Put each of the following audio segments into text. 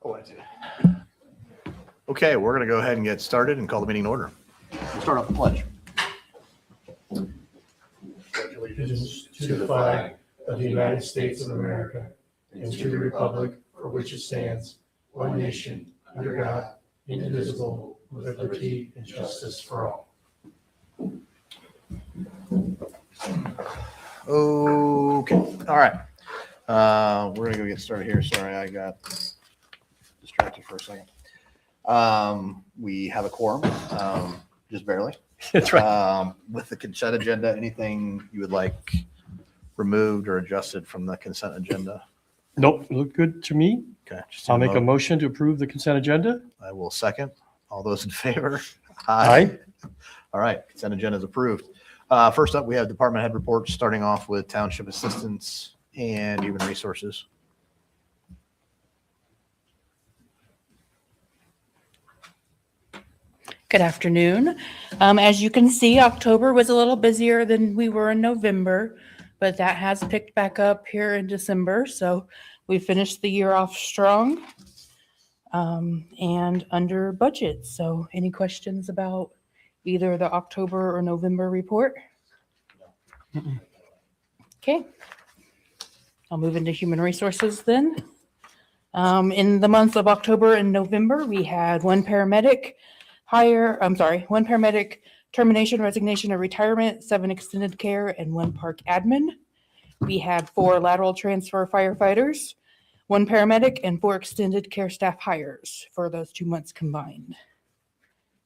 Oh, I do. Okay, we're going to go ahead and get started and call the meeting in order. We'll start off the pledge. Pledge allegiance to the flag of the United States of America and to the republic for which it stands, one nation, under God, indivisible, with liberty and justice for all. Okay, all right. We're going to go get started here. Sorry, I got distracted for a second. We have a quorum, just barely. That's right. With the consent agenda, anything you would like removed or adjusted from the consent agenda? Nope, look good to me. Okay. just I'll need make a motion to approve the consent agenda. I will second. All those in favor? Aye. All right, consent agenda is approved. First up, we have department head reports, starting off with township assistance and human resources. Good afternoon. As you can see, October was a little busier than we were in November, but that has picked back up here in December. So we finished the year off strong and under budget. So any questions about either the October or November report? Okay. I'll move into human resources then. In the months of October and November, we had one paramedic termination, resignation, or retirement, 7 extended care, and 1 park admin. We had 4 lateral transfer firefighters, 1 paramedic, and 4 extended care staff hires for those 2 months combined.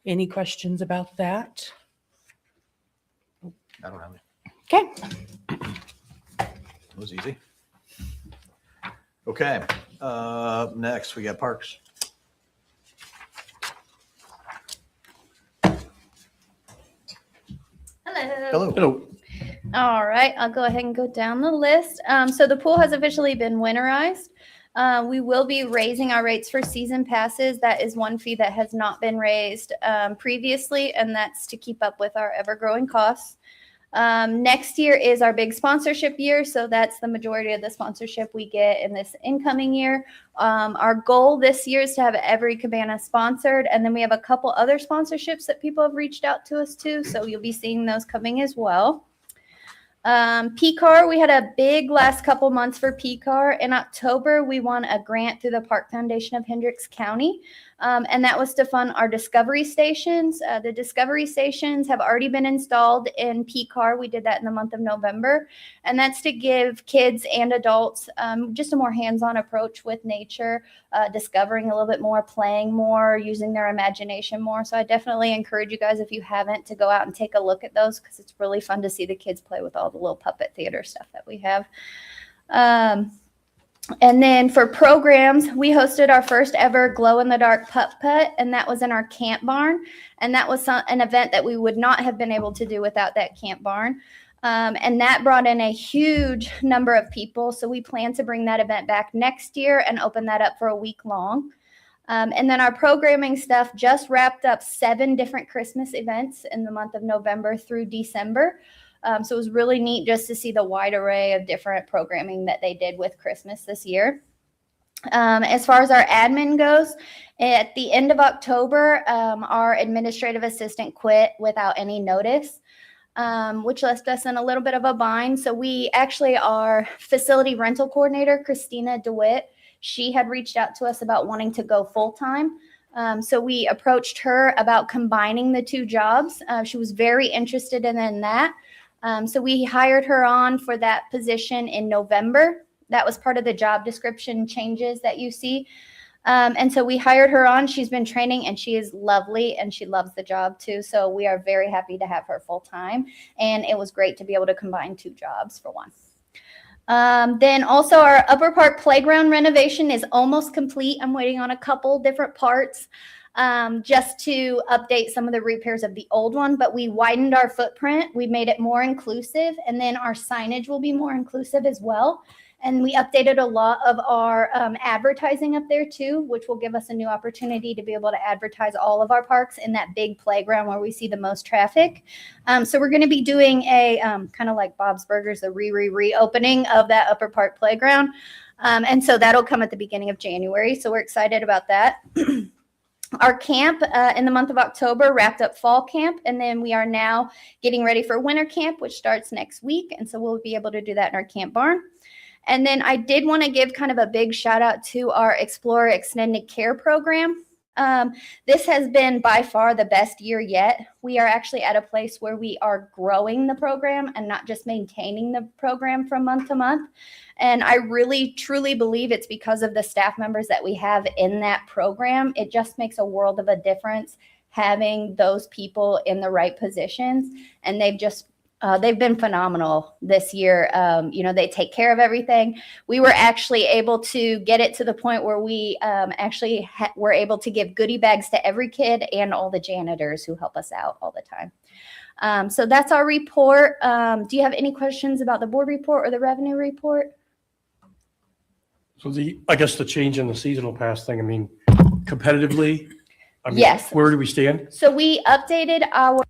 Any questions about that? I don't have any. Okay. It was easy. Okay, next we got parks. Hello. Hello. All right, I'll go ahead and go down the list. So the pool has officially been winterized. We will be raising our rates for season passes. That is one fee that has not been raised previously, and that's to keep up with our ever-growing costs. Next year is our big sponsorship year, so that's the majority of the sponsorship we get in this incoming year. Our goal this year is to have every cabana sponsored, and then we have a couple other sponsorships that people have reached out to us to, so you'll be seeing those coming as well. PCAR, we had a big last couple months for PCAR. In October, we won a grant through the Park Foundation of Hendricks County, and that was to fund our discovery stations. The discovery stations have already been installed in PCAR. We did that in the month of November, and that's to give kids and adults just a more hands-on approach with nature, discovering a little bit more, playing more, using their imagination more. So I definitely encourage you guys, if you haven't, to go out and take a look at those, because it's really fun to see the kids play with all the little puppet theater stuff that we have. And then for programs, we hosted our first ever glow-in-the-dark putt-putt, and that was in our camp barn. And that was an event that we would not have been able to do without that camp barn. And that brought in a huge number of people. So we plan to bring that event back next year and open that up for a week long. And then our programming stuff just wrapped up 7 different Christmas events in the month of November through December. So it was really neat just to see the wide array of different programming that they did with Christmas this year. As far as our admin goes, at the end of October, our administrative assistant quit without any notice, which left us in a little bit of a bind. So we actually, our facility rental coordinator, Christina DeWitt, she had reached out to us about wanting to go full-time. So we approached her about combining the 2 jobs. She was very interested in that. So we hired her on for that position in November. That was part of the job description changes that you see. And so we hired her on. She's been training, and she is lovely, and she loves the job too. So we are very happy to have her full time. And it was great to be able to combine 2 jobs for one. Then also our Upper Park playground renovation is almost complete. I'm waiting on a couple different parts. Just to update some of the repairs of the old one, but we widened our footprint. We made it more inclusive, and then our signage will be more inclusive as well. And we updated a lot of our advertising up there too, which will give us a new opportunity to be able to advertise all of our parks in that big playground where we see the most traffic. So we're going to be doing a kind of like Bob's Burgers, a reopening of that Upper Park playground. And so that'll come at the beginning of January. So we're excited about that. Our camp in the month of October wrapped up fall camp, and then we are now getting ready for winter camp, which starts next week. And so we'll be able to do that in our camp barn. And then I did want to give kind of a big shout out to our Explorer Extended Care program. This has been by far the best year yet. We are actually at a place where we are growing the program and not just maintaining the program from month to month. And I really, truly believe it's because of the staff members that we have in that program. It just makes a world of a difference having those people in the right positions. And they've been phenomenal this year. They take care of everything. We were actually able to get it to the point where we were able to give goodie bags to every kid and all the janitors who help us out all the time. So that's our report. Do you have any questions about the board report or the revenue report? So I guess the change in the seasonal pass thing, I mean, competitively, Yes. Where do we stand? So we updated our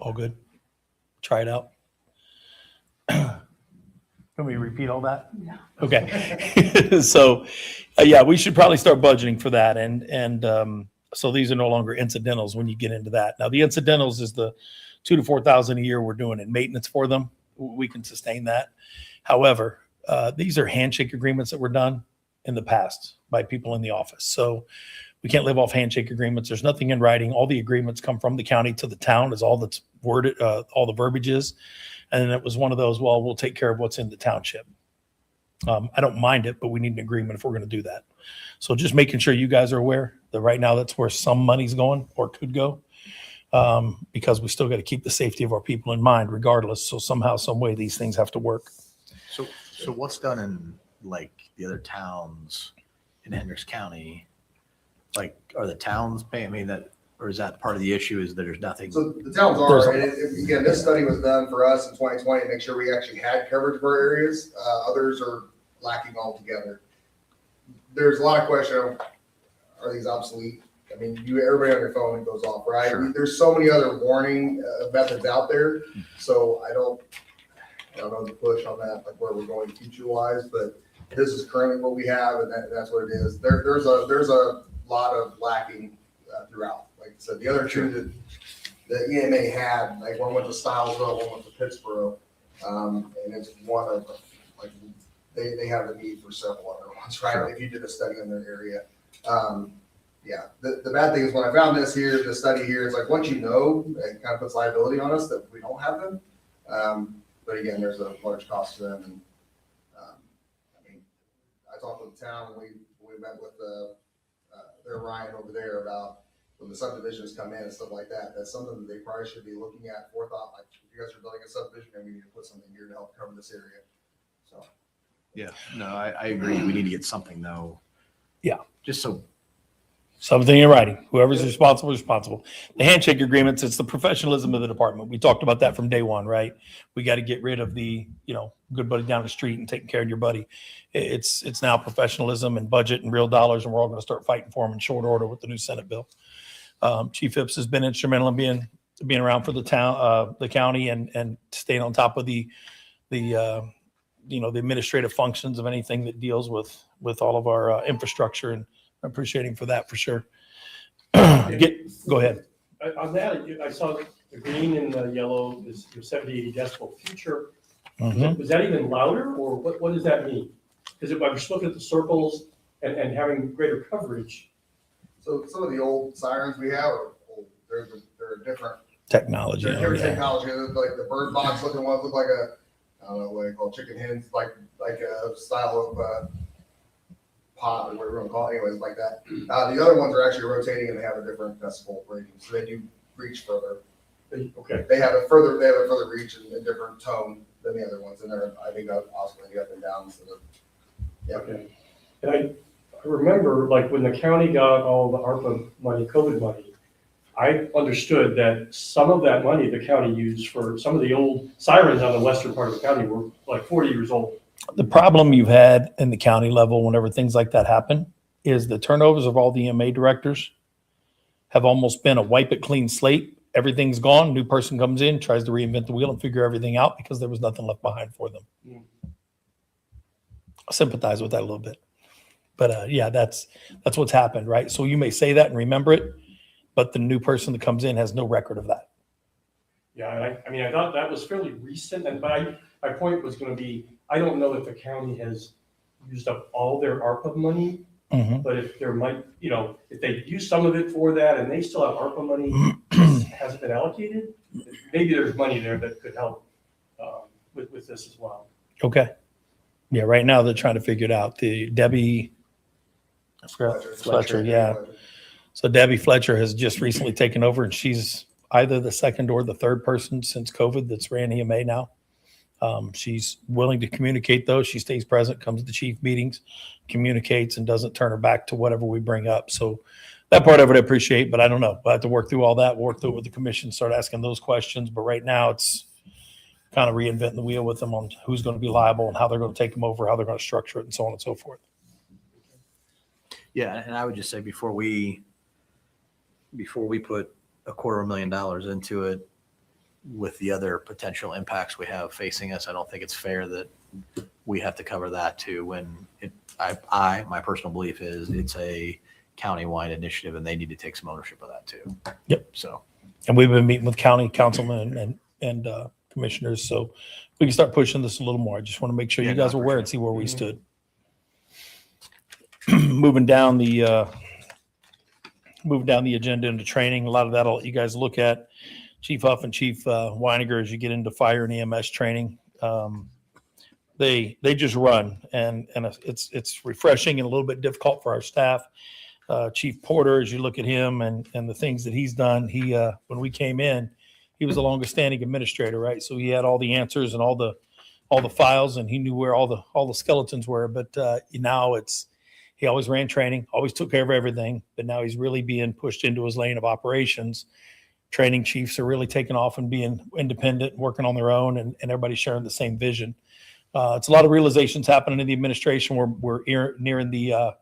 All good. Try it out. Can we repeat all that? No. Okay. So, yeah, we should probably start budgeting for that. And so these are no longer incidentals when you get into that. Now, the incidentals is the 2,000 to 4,000 a year we're doing in maintenance for them. We can sustain that. However, these are handshake agreements that were done in the past by people in the office. So we can't live off handshake agreements. There's nothing in writing. All the agreements come from the county to the town is all that's worded, all the verbiage is. And it was one of those, well, we'll take care of what's in the township. I don't mind it, but we need an agreement if we're going to do that. So just making sure you guys are aware that right now that's where some money's going or could go, because we still got to keep the safety of our people in mind regardless. So somehow, some way these things have to work. So what's done in like the other towns in Hendricks County? Like, are the towns paying? I mean, that, or is that part of the issue is that there's nothing? So the towns are, and again, this study was done for us in 2020 to make sure we actually had coverage for our areas. Others are lacking altogether. There's a lot of question of, are these obsolete? I mean, everybody on your phone, it goes off, right? Sure. There's so many other warning methods out there. So I don't know the push on that, like where we're going future wise, but this is currently what we have, and that's what it is. There's a lot of lacking throughout. Like I said, the other two that EMA had, like one went to Stylesville, one went to Pittsburgh, and it's one of, like, they have the need for several other ones, right? Sure. If you did a study in their area. Yeah, the bad thing is when I found this here, the study here, is like, once you know, it kind of puts liability on us that we don't have them. But again, there's a large cost to them. And I mean, I talked with the town when we met with their Ryan over there about when the subdivisions come in and stuff like that. That's something that they probably should be looking at forethought. Like, if you guys are building a subdivision, maybe you need to put something here to help cover this area. So. Yeah, no, I agree. We need to get something though. Yeah. Just so. Something in writing. Whoever's responsible is responsible. The handshake agreements, it's the professionalism of the department. We talked about that from day one, right? We got to get rid of the, good buddy down the street and taking care of your buddy. It's now professionalism and budget and real dollars, and we're all going to start fighting for them in short order with the new Senate bill. Chief Phipps has been instrumental in being around for the town, the county, and staying on top of the administrative functions of anything that deals with all of our infrastructure, and I appreciate him for that for sure. Go ahead. On that, I saw the green and the yellow is 70, 80 decibel future. Mhm. Was that even louder, or what does that mean? Because if I was looking at the circles and having greater coverage. So some of the old sirens we have are old. They're different. Technology. They're different Yeah. technology. Like the bird box looking ones look like I don't know what they call chicken hens, like a style of pot or whatever you want to call it. Anyways, like that. The other ones are actually rotating and they have a different decibel rating, so they do reach further. Okay. They have a further reach and a different tone than the other ones, and they're, I think, oscillating up and down. So yeah. Okay. And I remember, like, when the county got all the ARPA money, COVID money, I understood that some of that money the county used for some of the old sirens on the western part of the county were like 40 years old. The problem you've had in the county level whenever things like that happen is the turnovers of all the EMA directors have almost been a wipe it clean slate. Everything's gone. New person comes in, tries to reinvent the wheel and figure everything out because there was nothing left behind for them. Mm. I sympathize with that a little bit. But yeah, that's what's happened, right? So you may say that and remember it, but the new person that comes in has no record of that. Yeah, I mean, I thought that was fairly recent, but my point was going to be, I don't know if the county has used up all their ARPA money, Mm-hmm. but if there might, if they use some of it for that and they still have ARPA money hasn't been allocated, maybe there's money there that could help with this as well. Okay. Yeah, right now they're trying to figure it out. The Debbie Fletcher, yeah. So Debbie Fletcher has just recently taken over, and she's either the second or the third person since COVID that's ran EMA now. She's willing to communicate, though. She stays present, comes to chief meetings, communicates, and doesn't turn her back to whatever we bring up. So that part of it I appreciate, but I don't know. I have to work through all that, work through it with the commission, start asking those questions. But right now it's kind of reinventing the wheel with them on who's going to be liable and how they're going to take them over, how they're going to structure it, and so on and so forth. Yeah, and I would just say before we put $250,000 into it, with the other potential impacts we have facing us, I don't think it's fair that we have to cover that too. When my personal belief is it's a county-wide initiative and they need to take some ownership of that too. Yep. So, And we've been meeting with county councilmen and commissioners, so we can start pushing this a little more. I just want to make sure Yeah, you guys no, are for aware sure. and see where we stood. Moving down the agenda into training, a lot of that I'll let you guys look at. Chief Huff and Chief Weiniger, as you get into fire and EMS training, they just run, and it's refreshing and a little bit difficult for our staff. Chief Porter, as you look at him and the things that he's done, when we came in, he was the longest standing administrator, right? So he had all the answers and all the files, and he knew where all the skeletons were. But now he always ran training, always took care of everything. But now he's really being pushed into his lane of operations. Training chiefs are really taking off and being independent, working on their own, and everybody's sharing the same vision. It's a lot of realizations happening in the administration. We're nearing the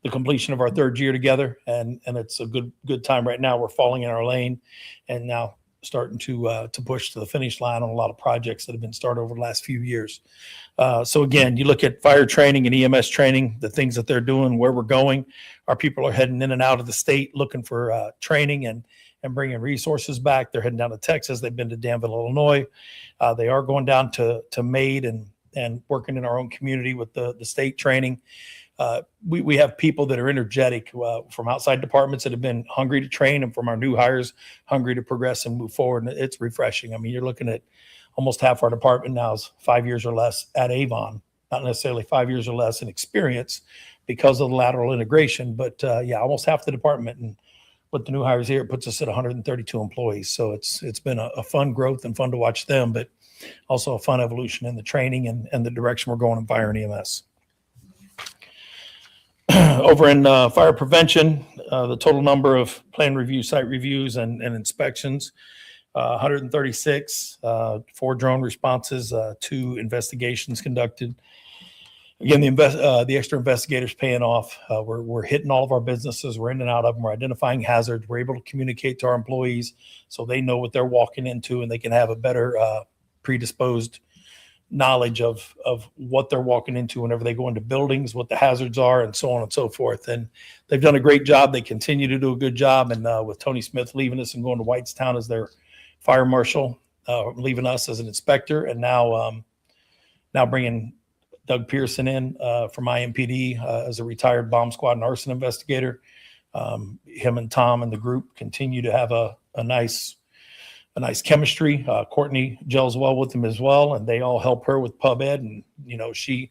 completion of our third year together, and it's a good time right now. We're falling in our lane, and now starting to push to the finish line on a lot of projects that have been started over the last few years. So again, you look at fire training and EMS training, the things that they're doing, where we're going. Our people are heading in and out of the state looking for training and bringing resources back. They're heading down to Texas. They've been to Danville, Illinois. They are going down to Maid and working in our own community with the state training. We have people that are energetic from outside departments that have been hungry to train, and from our new hires, hungry to progress and move forward. And it's refreshing. I mean, you're looking at almost half our department now is 5 years or less at Avon, not necessarily 5 years or less in experience because of the lateral integration, but almost half the department. And with the new hires here, it puts us at 132 employees. So it's been a fun growth and fun to watch them, but also a fun evolution in the training and the direction we're going in fire and EMS. Over in fire prevention, the total number of plan reviews, site reviews, and inspections, 136, 4 drone responses, 2 investigations conducted. Again, the extra investigators paying off. We're hitting all of our businesses. We're in and out of them. We're identifying hazards. We're able to communicate to our employees so they know what they're walking into, and they can have a better predisposed knowledge of what they're walking into whenever they go into buildings, what the hazards are, and so on and so forth. And they've done a great job. They continue to do a good job. And with Tony Smith leaving us and going to Whitestown as their fire marshal, leaving us as an inspector, and now bringing Doug Pearson in from IMPD as a retired bomb squad and arson investigator. Him and Tom and the group continue to have a nice chemistry. Courtney gels well with them as well, and they all help her with pub ed. And she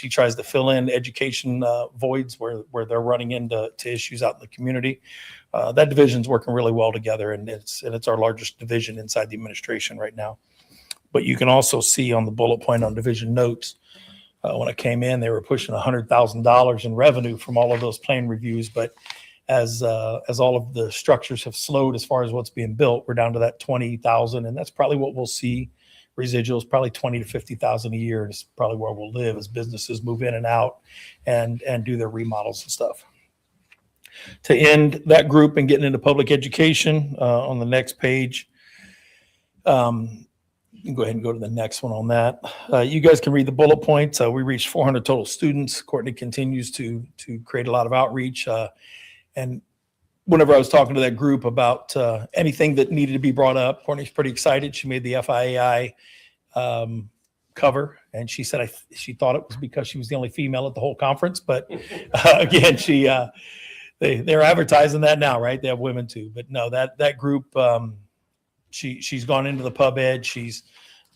tries to fill in education voids where they're running into issues out in the community. That division's working really well together, and it's our largest division inside the administration right now. But you can also see on the bullet point on division notes, when I came in, they were pushing $100,000 in revenue from all of those plan reviews. But as all of the structures have slowed as far as what's being built, we're down to that 20,000, and that's probably what we'll see. Residuals probably 20 to 50,000 a year is probably where we'll live as businesses move in and out and do their remodels and stuff. To end that group and getting into public education, on the next page, you can go ahead and go to the next one on that. You guys can read the bullet points. We reached 400 total students. Courtney continues to create a lot of outreach. And whenever I was talking to that group about anything that needed to be brought up, Courtney's pretty excited. She made the FIAI cover, and she said she thought it was because she was the only female at the whole conference. But again, they're advertising that now, right? They have women too. But no, that group, she's gone into the pub ed. She's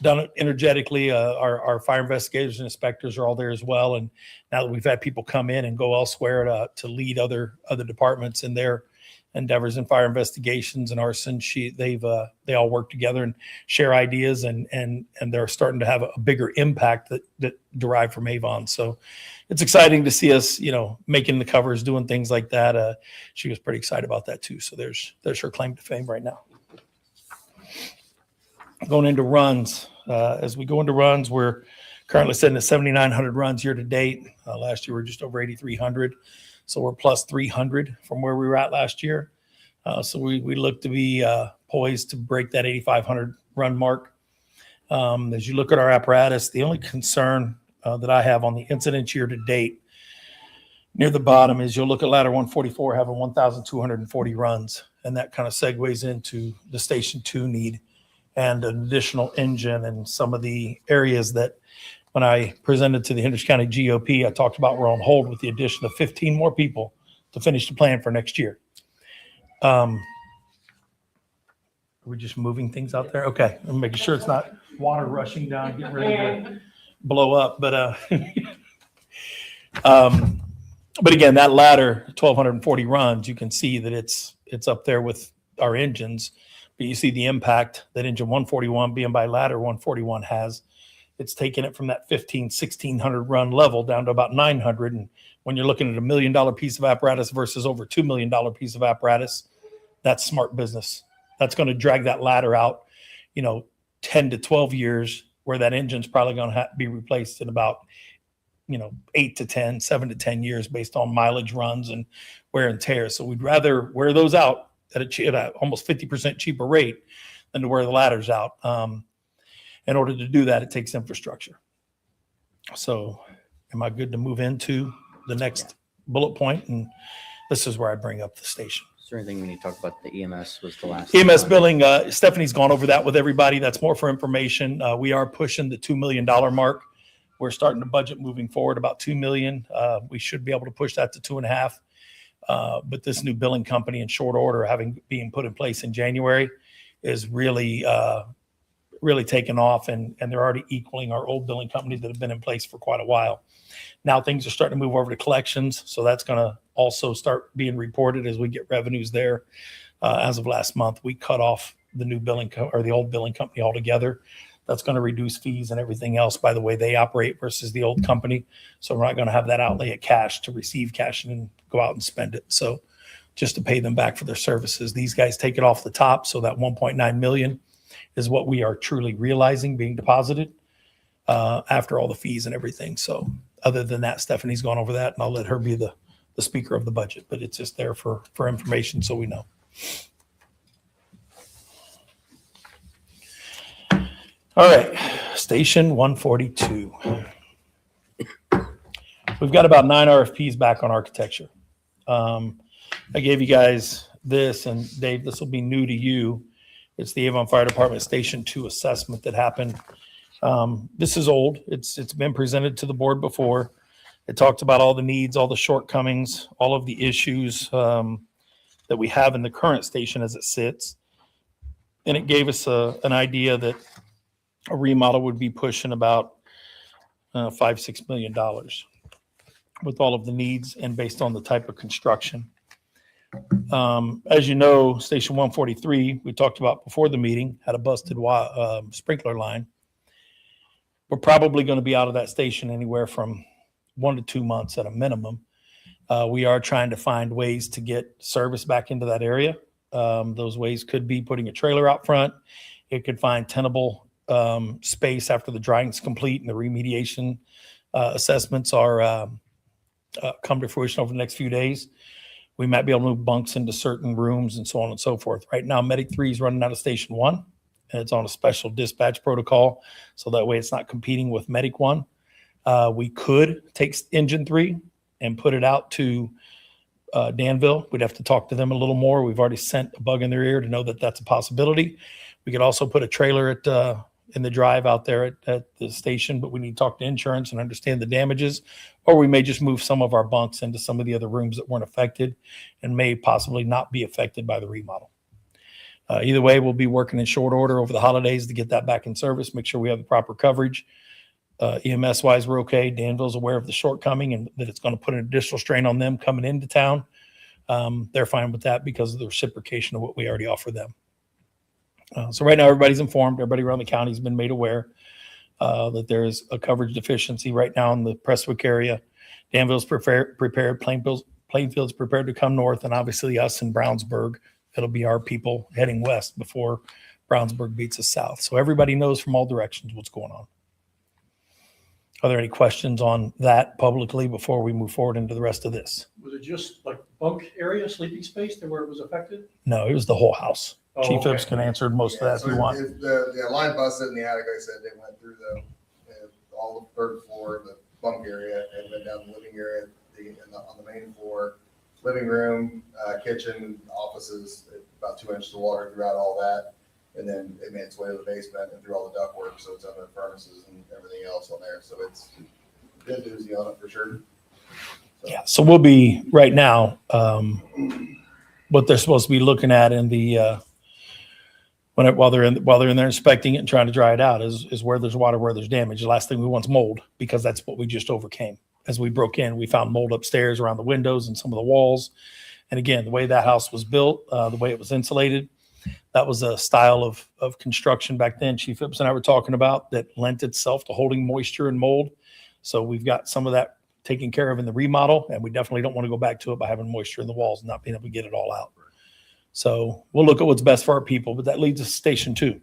done it energetically. Our fire investigators and inspectors are all there as well. And now that we've had people come in and go elsewhere to lead other departments in their endeavors in fire investigations and arson, they all work together and share ideas, and they're starting to have a bigger impact that derive from Avon. So it's exciting to see us, making the covers, doing things like that. She was pretty excited about that too. So there's her claim to fame right now. Going into runs, as we go into runs, we're currently sitting at 7,900 runs year to date. Last year we were just over 8,300, so we're plus 300 from where we were at last year. So we look to be poised to break that 8,500 run mark. As you look at our apparatus, the only concern that I have on the incidents year to date near the bottom is you'll look at ladder 144 having 1,240 runs, and that kind of segues into the Station 2 need and an additional engine and some of the areas that when I presented to the Hendricks County GOP, I talked about we're on hold with the addition of 15 more people to finish the plan for next year. Are we just moving things out there? Okay, I'm making sure it's not water rushing down, getting ready to blow up. But again, that ladder, 1,240 runs, you can see that it's up there with our engines. But you see the impact that engine 141 being by ladder 141 has. It's taken it from that 1,600 run level down to about 900. And when you're looking at $1 million piece of apparatus versus over $2 million piece of apparatus, that's smart business. That's going to drag that ladder out, 10 to 12 years, where that engine's probably going to be replaced in about, 7 to 10 years based on mileage runs and wear and tear. So we'd rather wear those out at a almost 50% cheaper rate than to wear the ladders out. In order to do that, it takes infrastructure. So am I good to move into the next bullet point? And this is where I bring up the station. Is there anything we need to talk about? The EMS was the last. EMS billing, Stephanie's gone over that with everybody. That's more for information. We are pushing the $2 million mark. We're starting to budget moving forward about $2 million. We should be able to push that to 2.5. But this new billing company in short order, being put in place in January, is really taken off, and they're already equaling our old billing companies that have been in place for quite a while. Now things are starting to move over to collections, so that's going to also start being reported as we get revenues there. As of last month, we cut off the new billing or the old billing company altogether. That's going to reduce fees and everything else by the way they operate versus the old company. So we're not going to have that outlay of cash to receive cash and then go out and spend it. So just to pay them back for their services, these guys take it off the top. So that 1.9 million is what we are truly realizing being deposited after all the fees and everything. So other than that, Stephanie's gone over that, and I'll let her be the speaker of the budget, but it's just there for information so we know. All right, Station 142. We've got about 9 RFPs back on architecture. I gave you guys this, and Dave, this will be new to you. It's the Avon Fire Department Station 2 assessment that happened. This is old. It's been presented to the board before. It talked about all the needs, all the shortcomings, all of the issues that we have in the current station as it sits. And it gave us an idea that a remodel would be pushing about $5-6 million with all of the needs and based on the type of construction. As you know, Station 143, we talked about before the meeting, had a busted sprinkler line. We're probably going to be out of that station anywhere from 1 to 2 months at a minimum. We are trying to find ways to get service back into that area. Those ways could be putting a trailer out front. It could find tenable space after the drying's complete and the remediation assessments are come to fruition over the next few days. We might be able to move bunks into certain rooms and so on and so forth. Right now, Medic 3 is running out of Station 1, and it's on a special dispatch protocol, so that way it's not competing with Medic 1. We could take Engine 3 and put it out to Danville. We'd have to talk to them a little more. We've already sent a bug in their ear to know that that's a possibility. We could also put a trailer in the drive out there at the station, but we need to talk to insurance and understand the damages, or we may just move some of our bunks into some of the other rooms that weren't affected and may possibly not be affected by the remodel. Either way, we'll be working in short order over the holidays to get that back in service, make sure we have the proper coverage. EMS wise, we're okay. Danville's aware of the shortcoming and that it's going to put an additional strain on them coming into town. They're fine with that because of the reciprocation of what we already offer them. So right now, everybody's informed. Everybody around the county has been made aware that there is a coverage deficiency right now in the Prestwick area. Danville's prepared. Plainfield's prepared to come north, and obviously us in Brownsburg. It'll be our people heading west before Brownsburg beats us south. So everybody knows from all directions what's going on. Are there any questions on that publicly before we move forward into the rest of this? Was it just like bunk area, sleeping space, where it was affected? No, it was the whole house. Oh, Chief okay. Phipps can answer most of that if So you want. The line busted in the attic, like I said, they went through all the third floor, the bunk area, and went down the living area, on the main floor, living room, kitchen, offices, about 2 inches of water throughout all that. And then it made its way to the basement and through all the ductwork, so it's under the furnaces and everything else on there. So it's been doozy on it for sure. So, Yeah, so we'll be right now, what they're supposed to be looking at in the, while they're in there inspecting it and trying to dry it out is where there's water, where there's damage. The last thing we want is mold, because that's what we just overcame. As we broke in, we found mold upstairs around the windows and some of the walls. And again, the way that house was built, the way it was insulated, that was a style of construction back then Chief Phipps and I were talking about that lent itself to holding moisture and mold. So we've got some of that taken care of in the remodel, and we definitely don't want to go back to it by having moisture in the walls and not being able to get it all out. So we'll look at what's best for our people, but that leads us to station 2,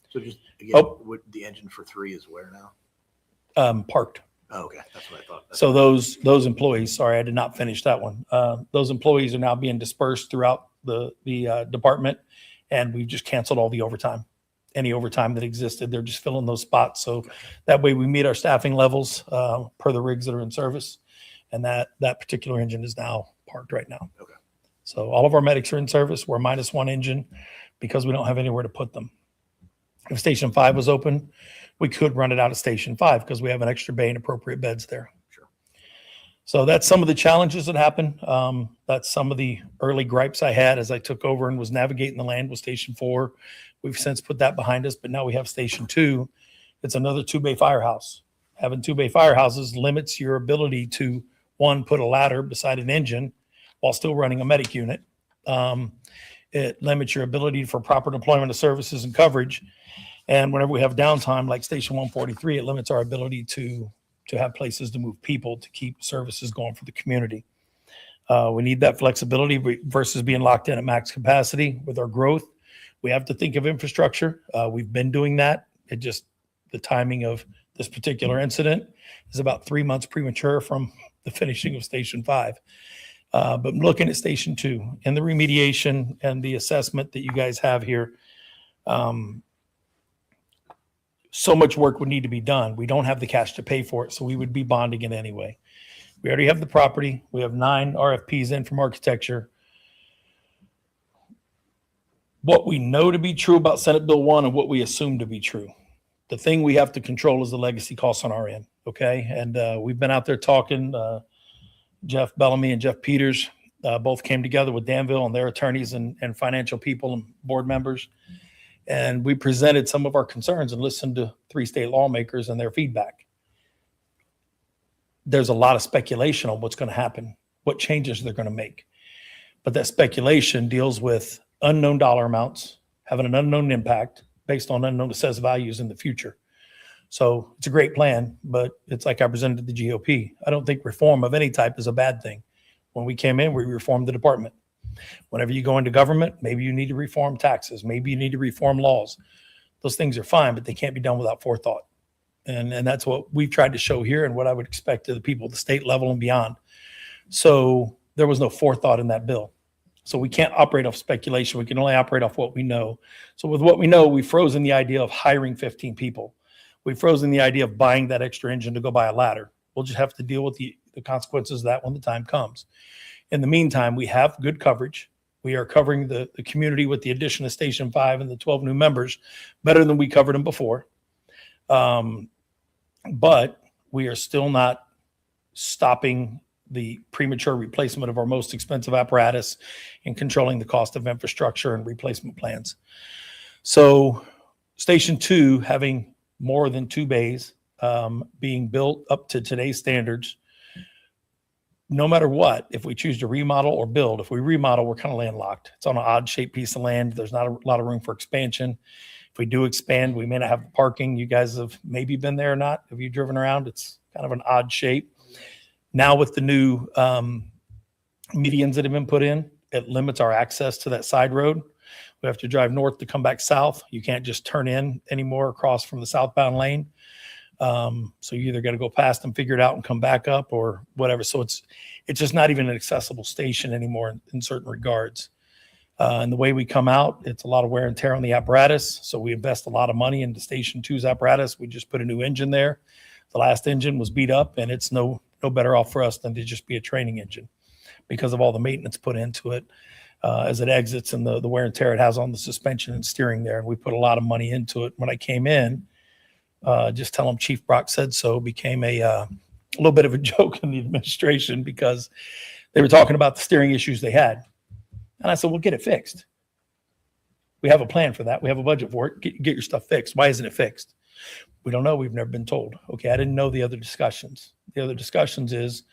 So just, again, Oh. the engine for 3 is where now? parked. Oh, okay, that's what I thought. So those employees, sorry, I did not finish that one. Those employees are now being dispersed throughout the department, and we've just canceled all the overtime. Any overtime that existed, they're just filling those spots. So that way we meet our staffing levels per the rigs that are in service. And that particular engine is now parked right now. Okay. So all of our medics are in service. We're -1 engine because we don't have anywhere to put them. If Station 5 was open, we could run it out of Station 5 because we have an extra bay and appropriate beds there. Sure. So that's some of the challenges that happened. That's some of the early gripes I had as I took over and was navigating the land with Station 4. We've since put that behind us, but now we have Station 2. It's another 2-bay firehouse. Having 2-bay firehouses limits your ability to, one, put a ladder beside an engine while still running a medic unit. It limits your ability for proper deployment of services and coverage. And whenever we have downtime, like Station 143, it limits our ability to have places to move people to keep services going for the community. We need that flexibility versus being locked in at max capacity with our growth. We have to think of infrastructure. We've been doing that. It just, the timing of this particular incident is about 3 months premature from the finishing of Station 5. But looking at Station 2 and the remediation and the assessment that you guys have here, so much work would need to be done. We don't have the cash to pay for it, so we would be bonding it anyway. We already have the property. We have 9 RFPs in from architecture. What we know to be true about Senate Bill 1 and what we assume to be true. The thing we have to control is the legacy costs on our end, okay? And we've been out there talking. Jeff Bellamy and Jeff Peters both came together with Danville and their attorneys and financial people and board members. And we presented some of our concerns and listened to 3 state lawmakers and their feedback. There's a lot of speculation on what's going to happen, what changes they're going to make. But that speculation deals with unknown dollar amounts, having an unknown impact based on unknown assessed values in the future. So it's a great plan, but it's like I presented to the GOP. I don't think reform of any type is a bad thing. When we came in, we reformed the department. Whenever you go into government, maybe you need to reform taxes. Maybe you need to reform laws. Those things are fine, but they can't be done without forethought. And that's what we've tried to show here and what I would expect of the people at the state level and beyond. So there was no forethought in that bill. So we can't operate off speculation. We can only operate off what we know. So with what we know, we've frozen the idea of hiring 15 people. We've frozen the idea of buying that extra engine to go buy a ladder. We'll just have to deal with the consequences of that when the time comes. In the meantime, we have good coverage. We are covering the community with the addition of Station 5 and the 12 new members better than we covered them before. But we are still not stopping the premature replacement of our most expensive apparatus and controlling the cost of infrastructure and replacement plans. So Station 2, having more than 2 bays, being built up to today's standards, no matter what, if we choose to remodel or build, if we remodel, we're kind of landlocked. It's on an odd shaped piece of land. There's not a lot of room for expansion. If we do expand, we may not have the parking. You guys have maybe been there or not. Have you driven around? It's kind of an odd shape. Now with the new medians that have been put in, it limits our access to that side road. We have to drive north to come back south. You can't just turn in anymore across from the southbound lane. So you either got to go past and figure it out and come back up or whatever. So it's just not even an accessible station anymore in certain regards. And the way we come out, it's a lot of wear and tear on the apparatus. So we invest a lot of money into Station 2's apparatus. We just put a new engine there. The last engine was beat up, and it's no better off for us than to just be a training engine because of all the maintenance put into it as it exits and the wear and tear it has on the suspension and steering there. And we put a lot of money into it. When I came in, just tell them Chief Brock said so, became a little bit of a joke in the administration because they were talking about the steering issues they had. And I said, we'll get it fixed. We have a plan for that. We have a budget for it. Get your stuff fixed. Why isn't it fixed? We don't know. We've never been told. Okay, I didn't know the other discussions. The other discussions is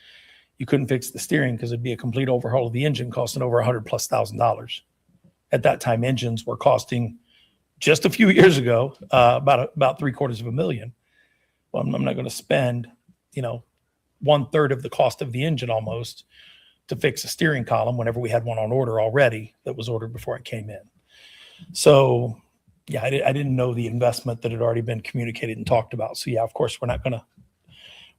you couldn't fix the steering because it'd be a complete overhaul of the engine costing over $100,000+. At that time, engines were costing just a few years ago about $750,000. Well, I'm not going to spend, 1/3 of the cost of the engine almost to fix a steering column whenever we had one on order already that was ordered before I came in. So yeah, I didn't know the investment that had already been communicated and talked about. So yeah, of course, we're not going to,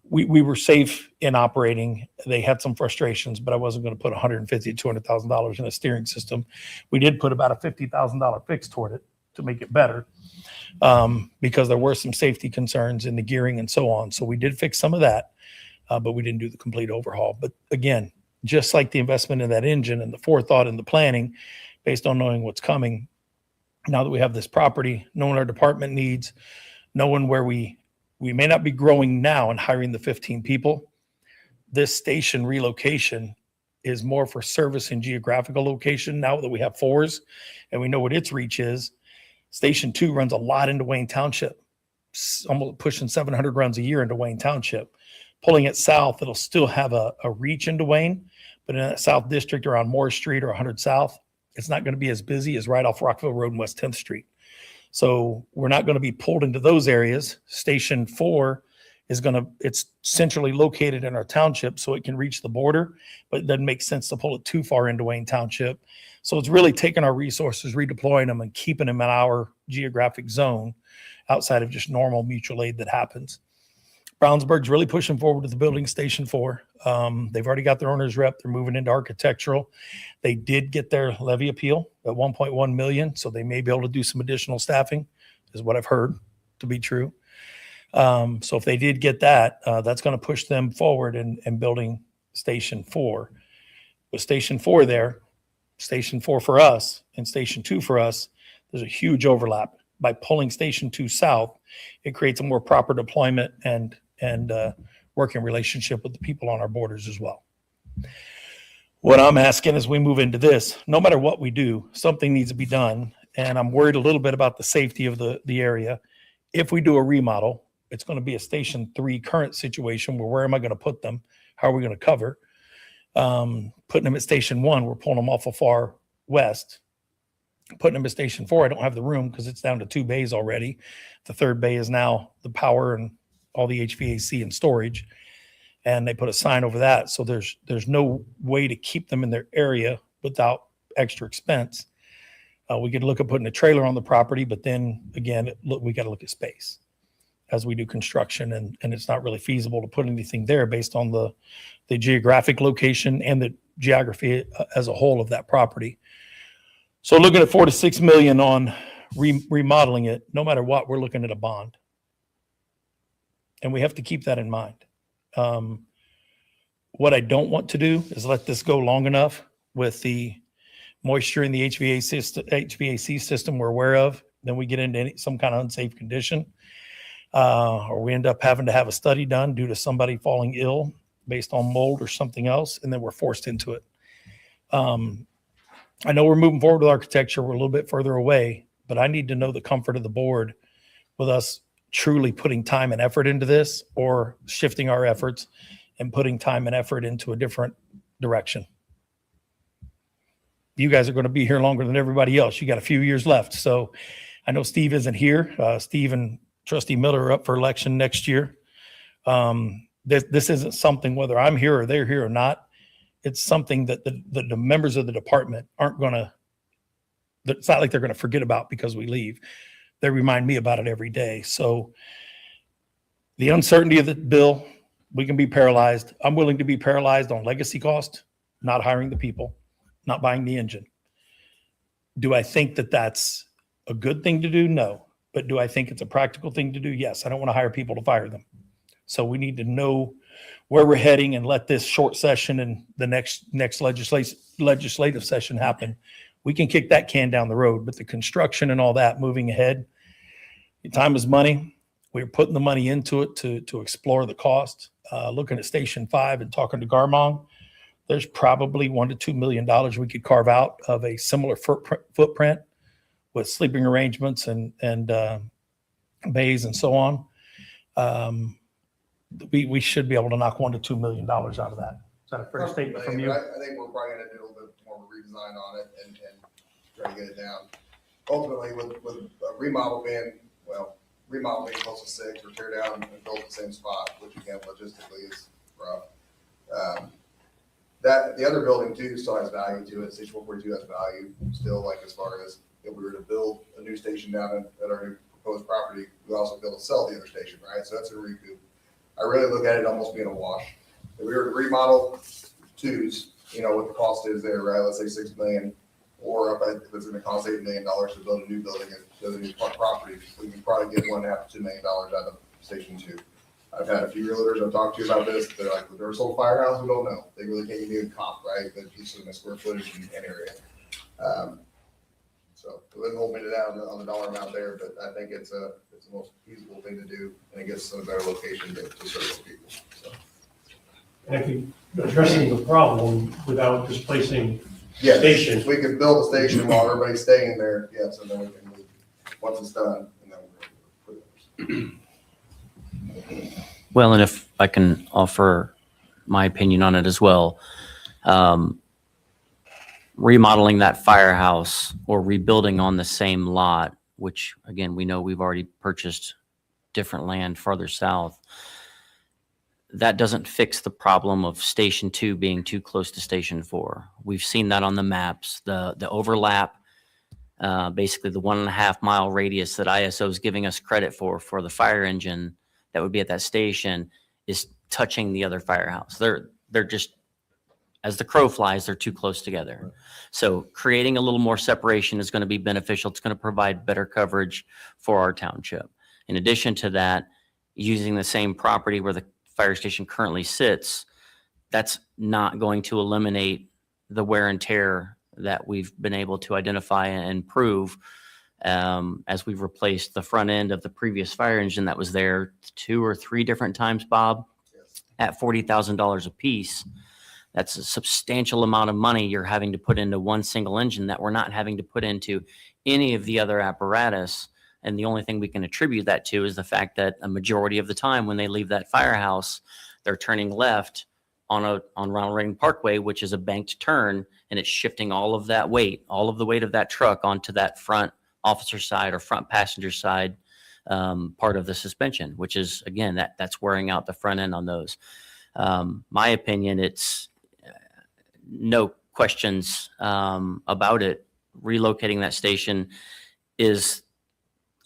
we were safe in operating. They had some frustrations, but I wasn't going to put $150,000 to $200,000 in a steering system. We did put about a $50,000 fix toward it to make it better because there were some safety concerns in the gearing and so on. So we did fix some of that, but we didn't do the complete overhaul. But again, just like the investment in that engine and the forethought and the planning based on knowing what's coming, now that we have this property, knowing our department needs, knowing where we may not be growing now and hiring the 15 people, this station relocation is more for service and geographical location now that we have 4s and we know what its reach is. Station 2 runs a lot into Wayne Township, almost pushing 700 runs a year into Wayne Township. Pulling it south, it'll still have a reach into Wayne, but in that south district around Morris Street or 100 South, it's not going to be as busy as right off Rockville Road and West 10th Street. So we're not going to be pulled into those areas. Station 4 it's centrally located in our township, so it can reach the border, but it doesn't make sense to pull it too far into Wayne Township. So it's really taking our resources, redeploying them, and keeping them in our geographic zone outside of just normal mutual aid that happens. Brownsburg's really pushing forward with the building Station 4. They've already got their owner's rep. They're moving into architectural. They did get their levy appeal at $1.1 million, so they may be able to do some additional staffing, is what I've heard to be true. So if they did get that, that's going to push them forward in building Station 4. With Station 4 there, Station 4 for us and Station 2 for us, there's a huge overlap. By pulling Station 2 south, it creates a more proper deployment and working relationship with the people on our borders as well. What I'm asking as we move into this, no matter what we do, something needs to be done. And I'm worried a little bit about the safety of the area. If we do a remodel, it's going to be a Station 3 current situation where am I going to put them? How are we going to cover? Putting them at Station 1, we're pulling them off of far west. Putting them at Station 4, I don't have the room because it's down to 2 bays already. The 3rd bay is now the power and all the HVAC and storage. And they put a sign over that. So there's no way to keep them in their area without extra expense. We could look at putting a trailer on the property, but then again, we got to look at space as we do construction, and it's not really feasible to put anything there based on the geographic location and the geography as a whole of that property. So looking at $4 to $6 million on remodeling it, no matter what, we're looking at a bond. And we have to keep that in mind. What I don't want to do is let this go long enough with the moisture in the HVAC system we're aware of. Then we get into some kind of unsafe condition, or we end up having to have a study done due to somebody falling ill based on mold or something else, and then we're forced into it. I know we're moving forward with architecture. We're a little bit further away, but I need to know the comfort of the board with us truly putting time and effort into this, or shifting our efforts and putting time and effort into a different direction. You guys are going to be here longer than everybody else. You got a few years left. So I know Steve isn't here. Steve and Trustee Miller are up for election next year. This isn't something, whether I'm here or they're here or not, it's something that the members of the department aren't going to, it's not like they're going to forget about because we leave. They remind me about it every day. So the uncertainty of the bill, we can be paralyzed. I'm willing to be paralyzed on legacy cost, not hiring the people, not buying the engine. Do I think that that's a good thing to do? No. But do I think it's a practical thing to do? Yes. I don't want to hire people to fire them. So we need to know where we're heading and let this short session and the next legislative session happen. We can kick that can down the road, but the construction and all that moving ahead, time is money. We're putting the money into it to explore the cost. Looking at Station 5 and talking to Garmong, there's probably $1 to $2 million we could carve out of a similar footprint with sleeping arrangements and bays and so on. We should be able to knock $1 to $2 million out of that. Is that a fair statement from you? I think we're probably gonna do a little bit more of a redesign on it and try to get it down. Ultimately, with a remodel being close to 6 or tear down and build the same spot, which again, logistically is rough. That the other building too still has value to it. Station 142 has value still, like as far as if we were to build a new station down at our new proposed property, we also be able to sell the other station, right? So that's a recoup. I really look at it almost being a wash. If we were to remodel 2s, you know what the cost is there, right? Let's say $6 million, or if it's going to cost $8 million to build a new building and build a new property, we can probably get $1.5 to $2 million out of Station 2. I've had a few realtors I've talked to about this. They're like, they're sold firehouse, we don't know. They really can't give you a comp, right? But just in the square footage and area. So it wouldn't hold me to that on the dollar amount there, but I think it's the most feasible thing to do, and it gets us in a better location to serve those people. So. And if you're addressing the problem without displacing Yeah, station. we could build a station while everybody's staying there, yes, and then we can move, once it's done, and then we'll put it. Well, and if I can offer my opinion on it as well, remodeling that firehouse or rebuilding on the same lot, which again, we know we've already purchased different land farther south, that doesn't fix the problem of Station 2 being too close to Station 4. We've seen that on the maps. The overlap, basically the 1.5 mile radius that ISO is giving us credit for the fire engine that would be at that station is touching the other firehouse. They're just, as the crow flies, they're too close together. Right. So creating a little more separation is going to be beneficial. It's going to provide better coverage for our township. In addition to that, using the same property where the fire station currently sits, that's not going to eliminate the wear and tear that we've been able to identify and prove as we've replaced the front end of the previous fire engine that was there 2 or 3 different times, Bob, at $40,000 a piece. That's a substantial amount of money you're having to put into one single engine that we're not having to put into any of the other apparatus. And the only thing we can attribute that to is the fact that a majority of the time when they leave that firehouse, they're turning left on Ronald Reagan Parkway, which is a banked turn, and it's shifting all of that weight, all of the weight of that truck onto that front officer side or front passenger side part of the suspension, which is, again, that's wearing out the front end on those. My opinion, it's no questions about it. Relocating that station is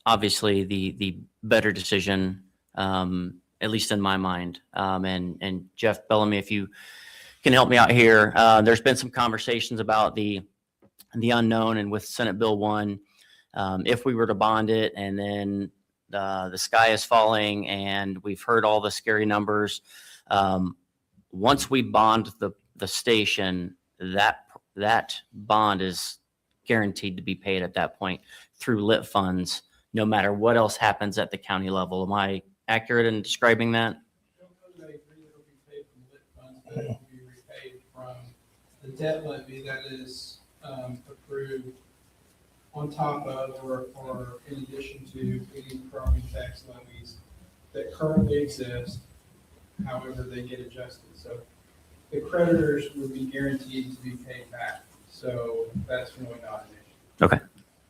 obviously the better decision, at least in my mind. And Jeff Bellamy, if you can help me out here, there's been some conversations about the unknown, and with Senate Bill 1, if we were to bond it and then the sky is falling and we've heard all the scary numbers, once we bond the station, that bond is guaranteed to be paid at that point through lit funds, no matter what else happens at the county level. Am I accurate in describing that? I agree that it'll be paid from lit funds, but it will be repaid from the debt levy that is approved on top of or in addition to any property tax levies that currently exist, however they get adjusted. So the creditors would be guaranteed to be paid back. So that's really not an issue. Okay.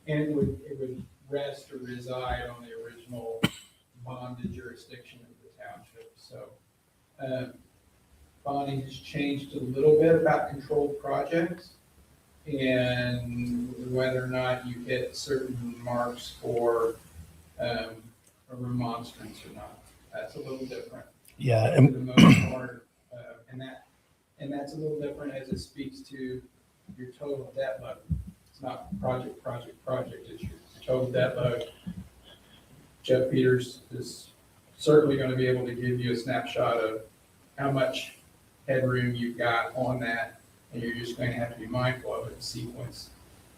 And it would rest or reside on the original bonded jurisdiction of the township. So bonding has changed a little bit about controlled projects and whether or not you hit certain marks for a remonstrance or not. That's a little different. Yeah. For the most part, and that's a little different as it speaks to your total debt level. It's not project. It's your total debt load. Jeff Peters is certainly going to be able to give you a snapshot of how much headroom you've got on that, and you're just going to have to be mindful of it and sequence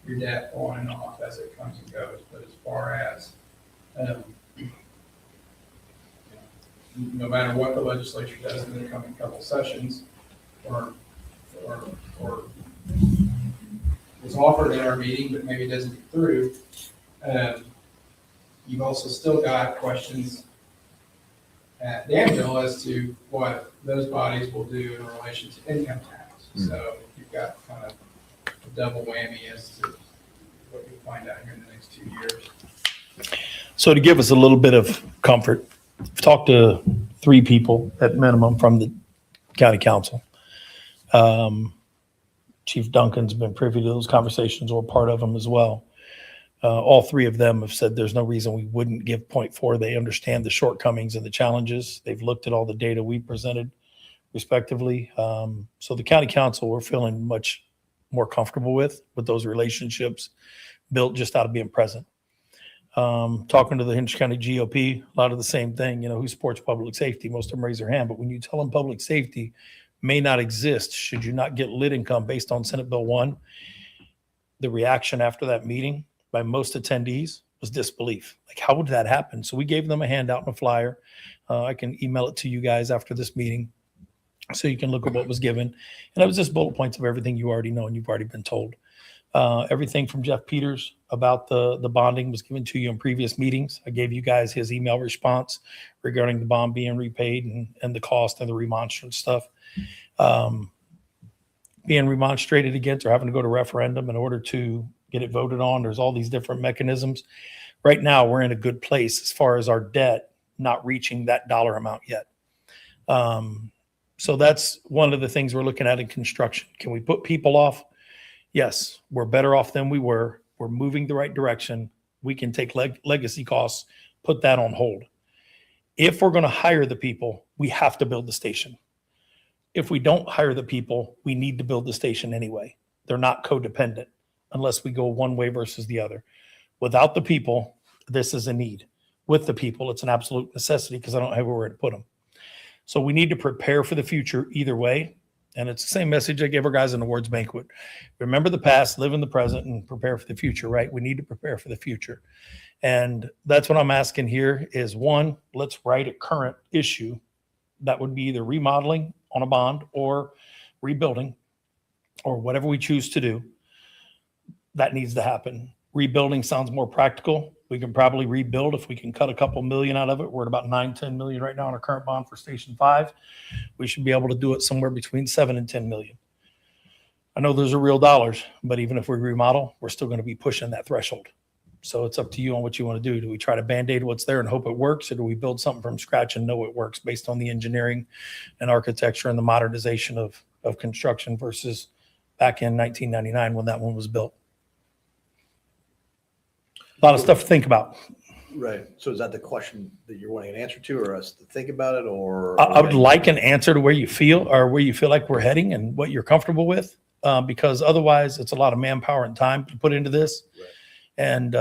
your debt on and off as it comes and goes. But as far as no matter what the legislature does in the coming couple sessions, or was offered at our meeting, but maybe doesn't get through, you've also still got questions at Danville as to what those bodies will do in relation to income tax. So you've got kind of a double whammy as to what you'll find out here in the next 2 years. So to give us a little bit of comfort, I've talked to 3 people at minimum from the county council. Chief Duncan's been privy to those conversations or part of them as well. All 3 of them have said there's no reason we wouldn't give 0.4. They understand the shortcomings and the challenges. They've looked at all the data we presented respectively. So the county council, we're feeling much more comfortable with those relationships built just out of being present. Talking to the Hinge County GOP, a lot of the same thing, who supports public safety? Most of them raise their hand, but when you tell them public safety may not exist should you not get lit income based on Senate Bill 1, the reaction after that meeting by most attendees was disbelief. Like, how would that happen? So we gave them a handout and a flyer. I can email it to you guys after this meeting so you can look at what was given. And it was just bullet points of everything you already know and you've already been told. Everything from Jeff Peters about the bonding was given to you in previous meetings. I gave you guys his email response regarding the bond being repaid and the cost and the remonstrance stuff. Being remonstrated against or having to go to referendum in order to get it voted on. There's all these different mechanisms. Right now, we're in a good place as far as our debt not reaching that dollar amount yet. So that's one of the things we're looking at in construction. Can we put people off? Yes, we're better off than we were. We're moving the right direction. We can take legacy costs, put that on hold. If we're going to hire the people, we have to build the station. If we don't hire the people, we need to build the station anyway. They're not codependent unless we go one way versus the other. Without the people, this is a need. With the people, it's an absolute necessity because I don't have where to put them. So we need to prepare for the future either way. And it's the same message I gave our guys in the awards banquet. Remember the past, live in the present, and prepare for the future, right? We need to prepare for the future. And that's what I'm asking here is, 1, let's write a current issue that would be either remodeling on a bond or rebuilding or whatever we choose to do. That needs to happen. Rebuilding sounds more practical. We can probably rebuild if we can cut a couple million out of it. We're at about 9-10 million right now on our current bond for Station 5. We should be able to do it somewhere between 7 and 10 million. I know those are real dollars, but even if we remodel, we're still going to be pushing that threshold. So it's up to you on what you want to do. Do we try to band-aid what's there and hope it works, or do we build something from scratch and know it works based on the engineering and architecture and the modernization of construction versus back in 1999 when that one was built? A lot of stuff to think about. Right. So is that the question that you're wanting an answer to, or us to think about it, or? I would like an answer to where you feel like we're heading and what you're comfortable with, because otherwise it's a lot of manpower and time to put into this. Right. And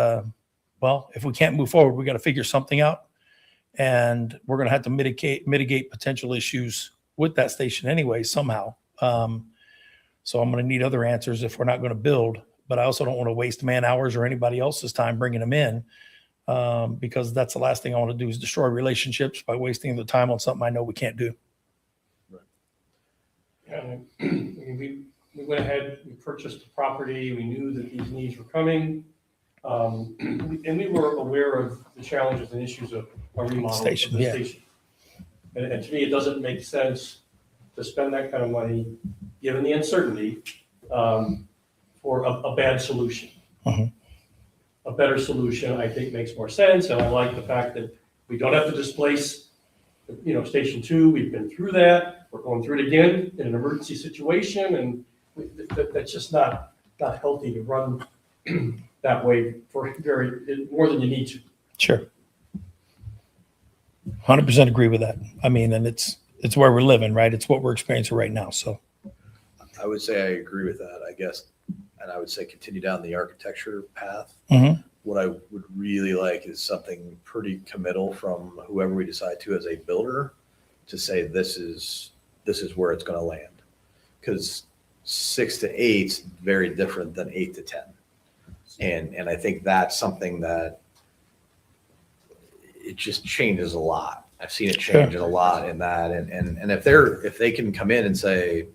well, if we can't move forward, we got to figure something out, and we're going to have to mitigate potential issues with that station anyway somehow. So I'm going to need other answers if we're not going to build. But I also don't want to waste man hours or anybody else's time bringing them in, because that's the last thing I want to do is destroy relationships by wasting the time on something I know we can't do. Yeah, we went ahead, we purchased the property, we knew that these needs were coming. And we were aware of the challenges and issues of a remodel of the Station, yeah. station. And to me, it doesn't make sense to spend that kind of money, given the uncertainty, for a bad solution. Mhm. A better solution, I think, makes more sense, and I like the fact that we don't have to displace, Station 2. We've been through that. We're going through it again in an emergency situation, and that's just not healthy to run that way for more than you need to. Sure. 100% agree with that. I mean, and it's where we're living, right? It's what we're experiencing right now. So I would say I agree with that. I guess and I would say continue down the architecture path. Mhm. What I would really like is something pretty committal from whoever we decide to as a builder to say, this is where it's going to land. Because 6 to 8 is very different than 8 to 10. And I think that's something that it just changes a lot. I've seen it change a lot in that. And if they can come in and say,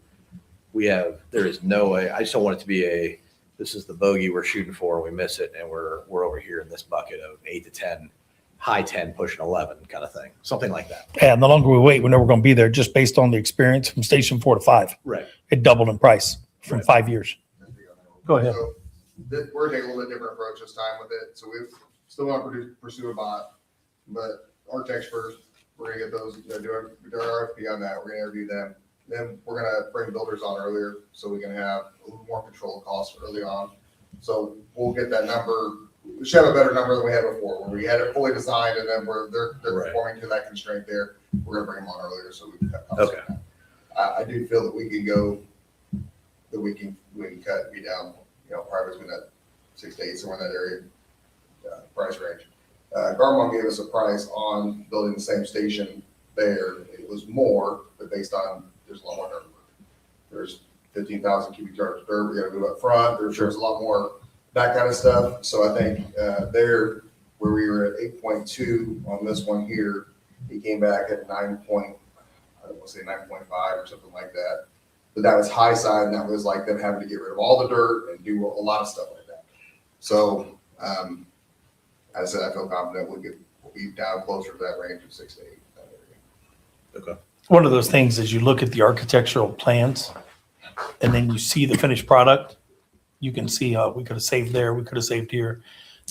there is no way, I just don't want it to be this is the bogey we're shooting for, and we miss it, and we're over here in this bucket of 8 to 10, high 10, pushing 11 kind of thing. Something like that. And the longer we wait, we're never going to be there, just based on the experience from station 4 to 5. Right. It doubled in price from 5 years. Go ahead. So we're taking a little bit different approach this time with it. So we still want to pursue a bot, but architects first. We're gonna get those, do our RFP on that. We're gonna interview them. Then we're gonna bring builders on earlier so we can have a little more control of costs early on. So we'll get that number. We should have a better number than we had before, where we had it fully designed and then they're Right. conforming to that constraint there. We're gonna bring them on earlier so we can cut costs. Okay. I do feel that we can go, that we can cut, be down, probably between that 6 to 8, somewhere in that area, price range. Garmon gave us a price on building the same station there. It was more, but based on, there's a lot more dirt. There's 15,000 cubic yards of dirt we gotta move up front. There's a lot more, that kind of stuff. So I think there, where we were at 8.2 on this one here, he came back at 9.5 or something like that. But that was high side, and that was like them having to get rid of all the dirt and do a lot of stuff like that. So, as I said, I feel confident we'll be down closer to that range of 6 to 8. That area. Okay. One of those things is you look at the architectural plans and then you see the finished product. You can see how we could have saved there, we could have saved here.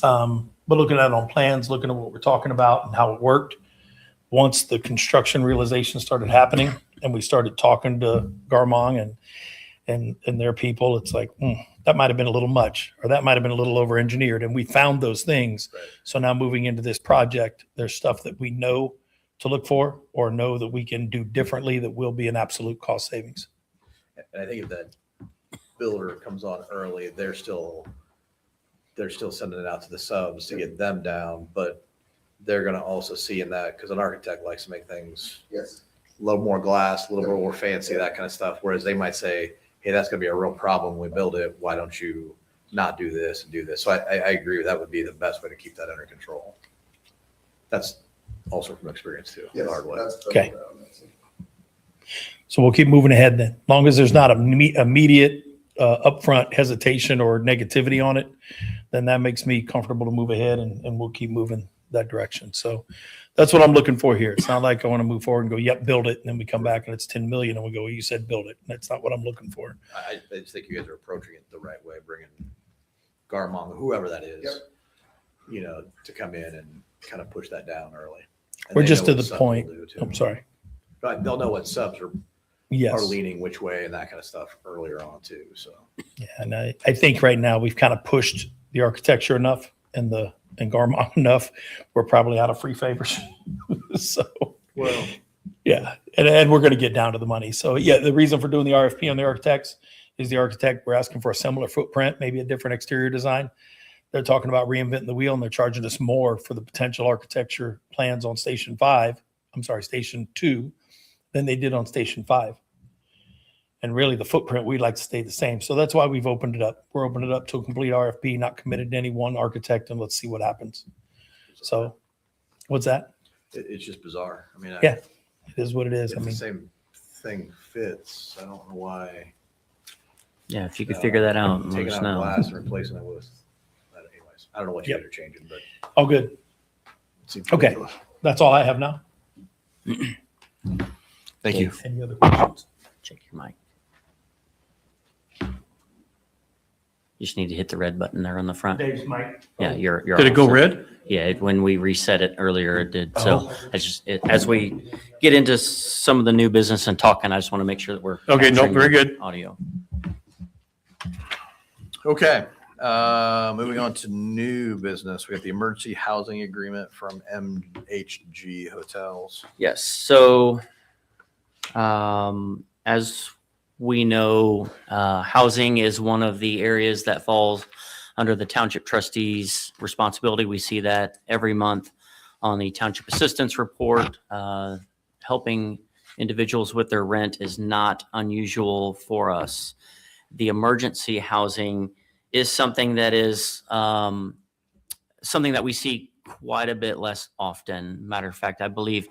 But looking at it on plans, looking at what we're talking about and how it worked, once the construction realization started happening and we started talking to Garmong and their people, it's like, that might have been a little much, or that might have been a little over engineered. And we found those things. Right. So now moving into this project, there's stuff that we know to look for or know that we can do differently that will be an absolute cost savings. And I think if that builder comes on early, they're still sending it out to the subs to get them down, but they're going to also see in that, because an architect likes to make things Yes. a little more glass, a little bit more fancy, that kind of stuff. Whereas they might say, hey, that's going to be a real problem when we build it. Why don't you not do this and do this? So I agree that would be the best way to keep that under control. That's also from experience too, the Yes. hard way. Okay. So we'll keep moving ahead then. As long as there's not immediate upfront hesitation or negativity on it, then that makes me comfortable to move ahead and we'll keep moving that direction. So that's what I'm looking for here. It's not like I want to move forward and go, yep, build it. And then we come back and it's 10 million and we go, well, you said build it. That's not what I'm looking for. I just think you guys are approaching it the right way, bringing Garmong, whoever that is, to come in and kind of push that down early. And We're they just know to what the subs point. will do, too. I'm sorry. But they'll know what subs are Yes. leaning which way and that kind of stuff earlier on too. So Yeah. And I think right now we've kind of pushed the architecture enough and Garmong enough. We're probably out of free favors. So, well, yeah. And we're going to get down to the money. So yeah, the reason for doing the RFP on the architects is we're asking for a similar footprint, maybe a different exterior design. They're talking about reinventing the wheel and they're charging us more for the potential architecture plans on station 2 than they did on station 5. And really the footprint, we'd like to stay the same. So that's why we've opened it up. We're opening it up to a complete RFP, not committed to any one architect, and let's see what happens. So what's that? it's just bizarre. I mean, Yeah, it is what it is. if I the mean, same thing fits, I don't know why. Yeah, if you could figure that out, let Taking us out know. glass and replacing it with, anyways, I don't know what you Yep. guys are changing, but. all good. it seems Okay. ridiculous. That's all I have now. Thank you. Any other questions? Check your mic. You just need to hit the red button there on the front. Dave's mic. Yeah, you're. Did it all go set. red? Yeah, when we reset it earlier, it did. So as we get into some of the new business and talking, I just want to make sure that we're. Okay, no, capturing very the good. Audio. Okay, moving on to new business. We have the emergency housing agreement from MHG Hotels. Yes, so as We know housing is one of the areas that falls under the township trustees' responsibility. We see that every month on the township assistance report. Helping individuals with their rent is not unusual for us. The emergency housing is something that is something that we see quite a bit less often. Matter of fact, I believe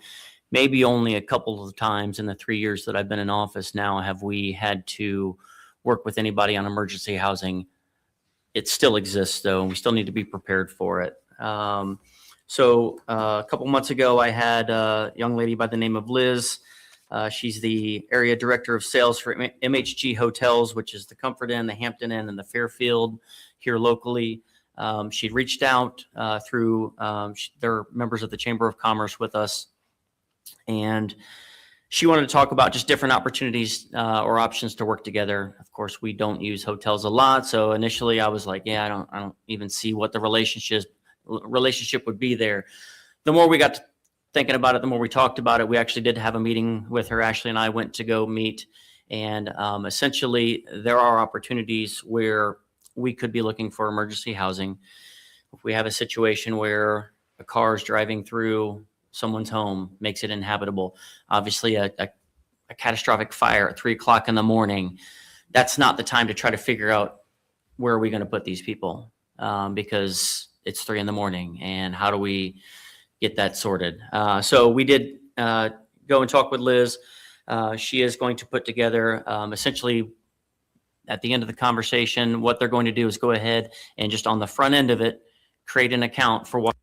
maybe only a couple of times in the 3 years that I've been in office now have we had to work with anybody on emergency housing. It still exists, though, and we still need to be prepared for it. A couple months ago, I had a young lady by the name of Liz. She's the area director of sales for MHG Hotels, which is the Comfort Inn, the Hampton Inn, and the Fairfield here locally. She'd reached out through they're members of the Chamber of Commerce with us, and she wanted to talk about just different opportunities or options to work together. Of course, we don't use hotels a lot, so initially I was like, yeah, I don't even see what the relationship would be there. The more we got to thinking about it, the more we talked about it. We actually did have a meeting with her. Ashley and I went to go meet, and essentially there are opportunities where we could be looking for emergency housing. If we have a situation where a car is driving through someone's home, makes it inhabitable, obviously a catastrophic fire at 3 o'clock in the morning, that's not the time to try to figure out where are we going to put these people because it's 3 a.m. and how do we get that sorted? So we did go and talk with Liz. She is going to put together essentially at the end of the conversation, what they're going to do is go ahead and just on the front end of it, create an account for what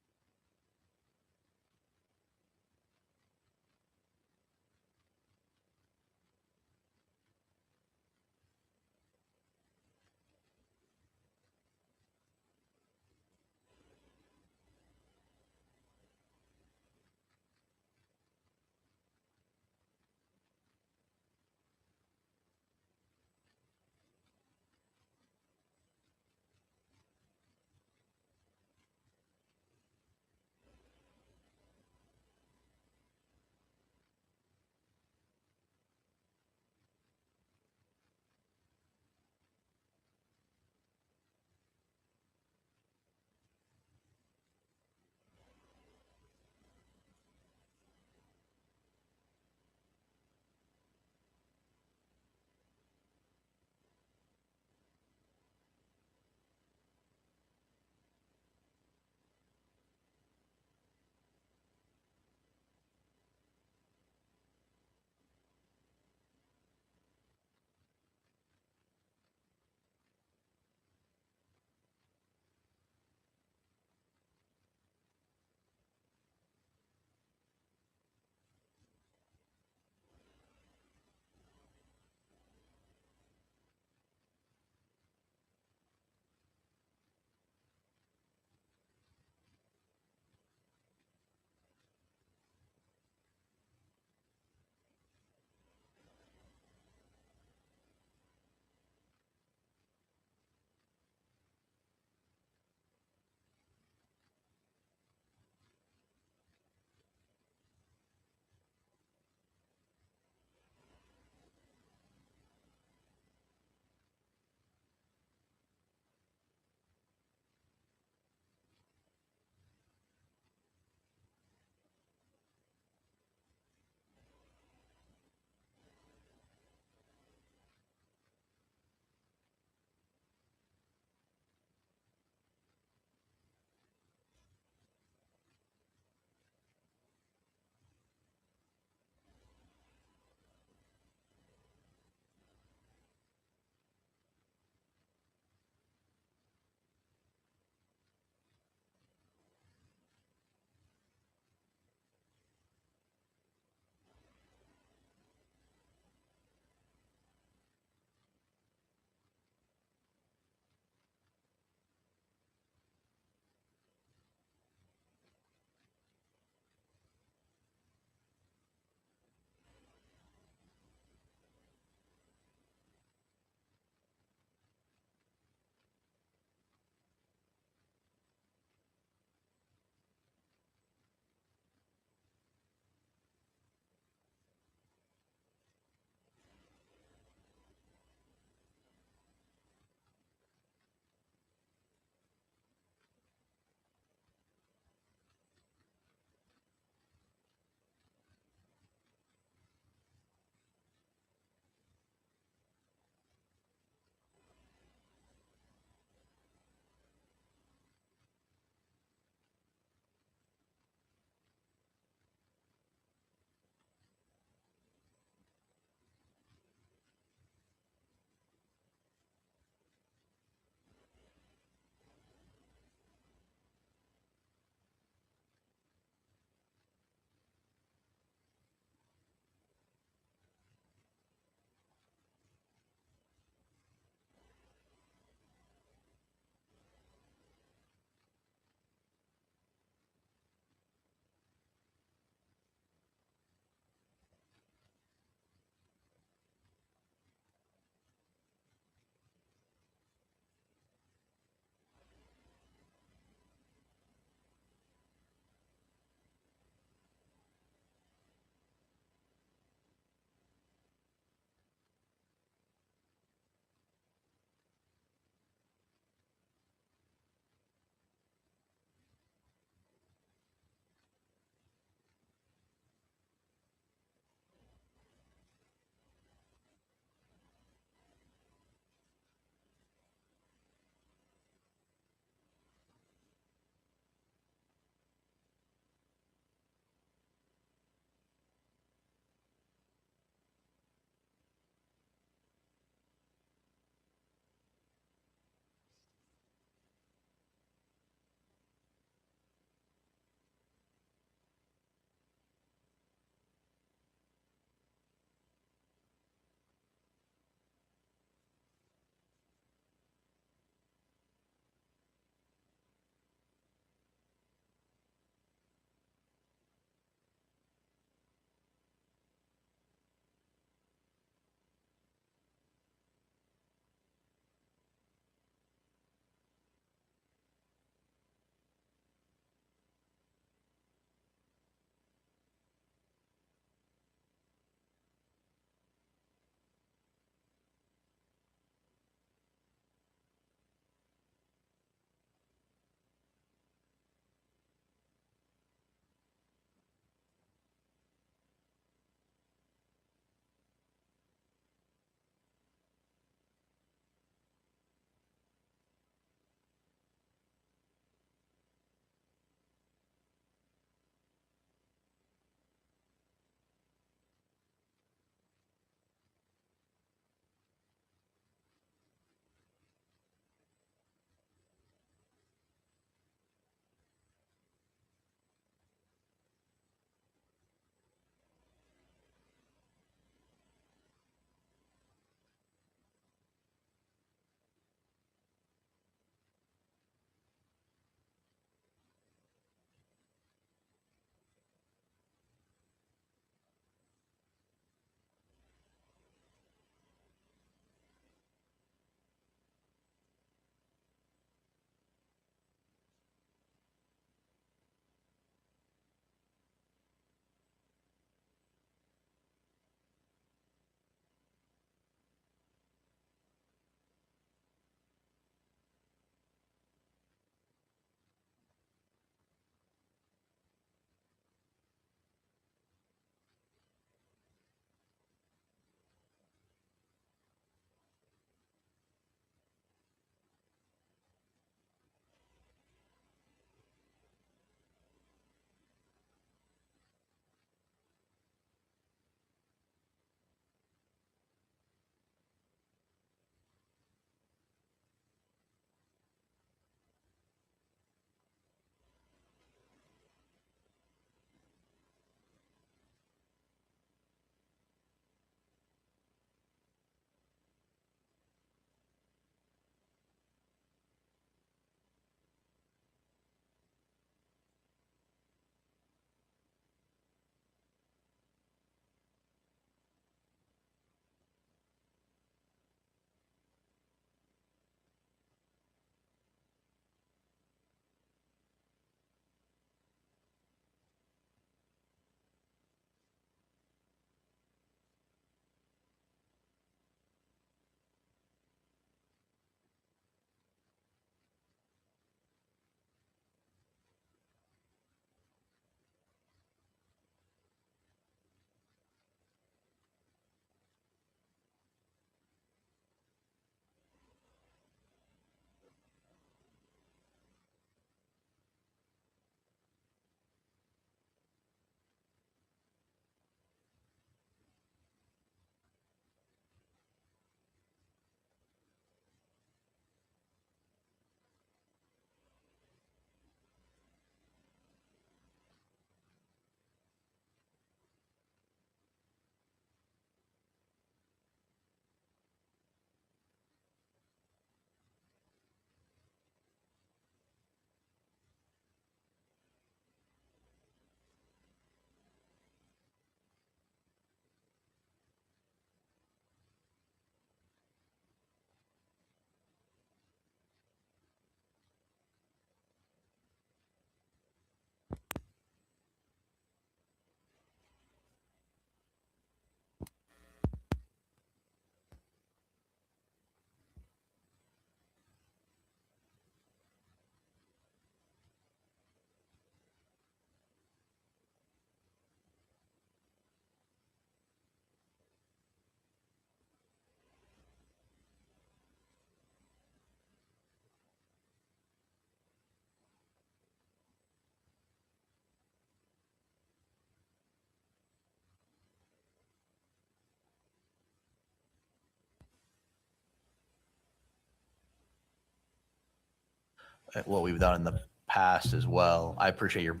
at what we've done in the past as well. I appreciate your,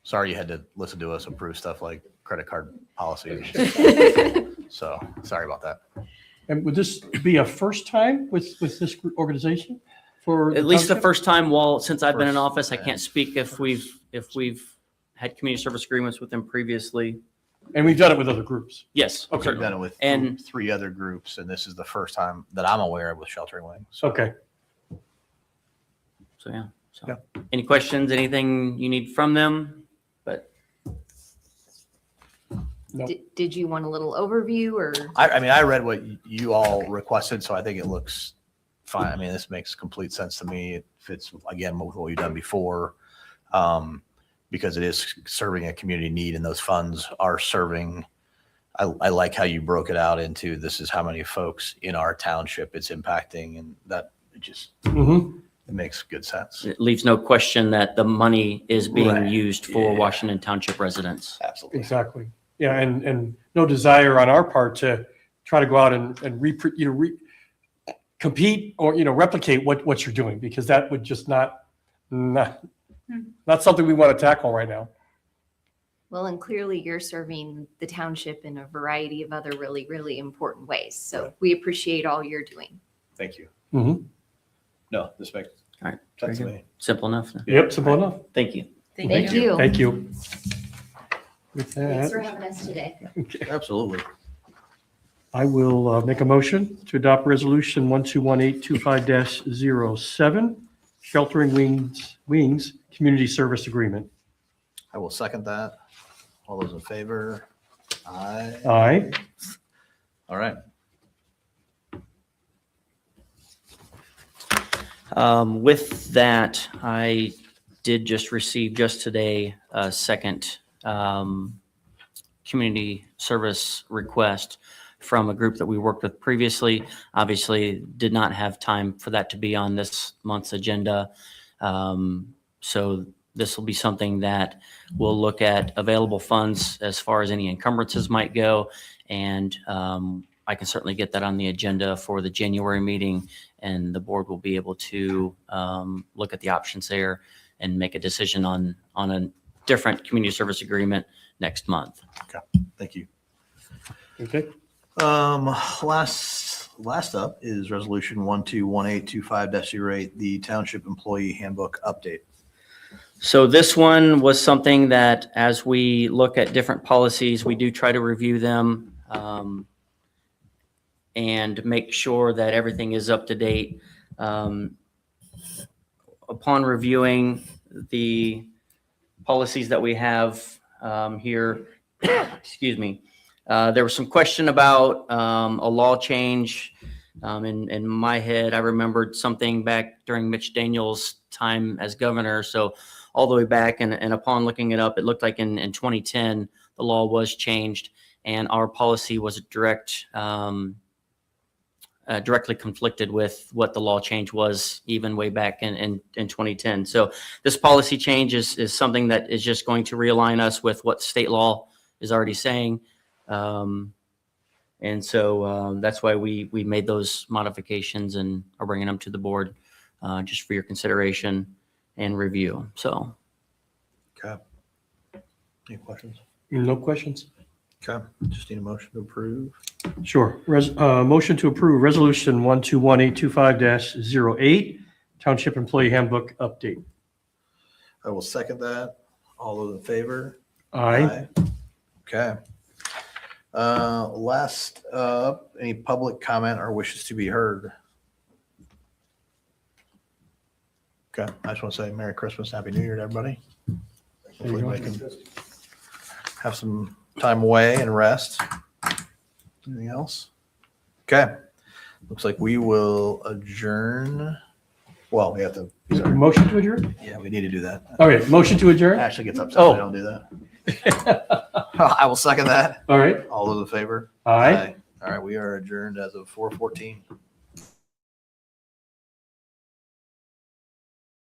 sorry you had to listen to us approve stuff like credit card policies. So sorry about that. And would this be a first time with this organization? For At least the township? first time, well, since I've been in First, office, I yeah. can't speak if we've had community service agreements with them previously. And we've done it with other groups. Yes. We've certainly. done it with And- 3 other groups, and this is the first time that I'm aware of with Sheltering Wings. Okay. So, yeah. So, Yeah. any questions, anything you need from them? But Did you want a little overview or? I mean, I read what you all requested, so I think it looks fine. I mean, this makes complete sense to me. It fits, again, with what we've done before, because it is serving a community need, and those funds are serving. I like how you broke it out into this is how many folks in our township it's impacting, and that it just Mm-hmm. it makes good sense. it leaves no question that the money is being Right. used for Yeah. Washington Township residents. Absolutely. Exactly. Yeah, and no desire on our part to try to go out and compete or, replicate what you're doing, because that would just not something we want to tackle right now. Well, and clearly you're serving the township in a variety of other really, really important ways. So Right. we appreciate all you're doing. Thank you. Mm-hmm. No, this makes All right. sense to Very me. Simple enough. Yep, simple enough. Thank you. Thank you. Thank you. With Thanks for that, having us today. Absolutely. I will make a motion to adopt resolution 121825-07, Sheltering Wings Community Service Agreement. I will second that. All those in favor? Aye. Aye. All right. With that, I did just receive just today a second community service request from a group that we worked with previously. Obviously, did not have time for that to be on this month's agenda. So this will be something that we'll look at available funds as far as any encumbrances might go. And I can certainly get that on the agenda for the January meeting, and the board will be able to look at the options there and make a decision on a different community service agreement next month. Thank you. Okay. Last up is resolution 121825-08, the Township Employee Handbook Update. So this one was something that, as we look at different policies, we do try to review them and make sure that everything is up to date. Upon reviewing the policies that we have here, excuse me, there was some question about a law change. In my head, I remembered something back during Mitch Daniels' time as governor. So all the way back, and upon looking it up, it looked like in 2010, the law was changed, and our policy was directly conflicted with what the law change was even way back in 2010. So this policy change is something that is just going to realign us with what state law is already saying. And so that's why we made those modifications and are bringing them to the board just for your consideration and review. So Okay. Any questions? No questions? Okay. Just need a motion to approve. Sure. Motion to approve resolution 121825-08, Township Employee Handbook Update. I will second that. All those in favor? Aye. Okay. Last up, any public comment or wishes to be heard? Okay, I just want to say Merry Christmas, Happy New Year to everybody. Hopefully we can have some time away and rest. Anything else? Okay, looks like we will adjourn. Well, we have to, sorry. Motion to adjourn? Yeah, we need to do that. Okay, motion to adjourn? Ashley gets upset if I don't do that. I will second that. All right. All those in favor? Aye. All right, we are adjourned as of 4:14.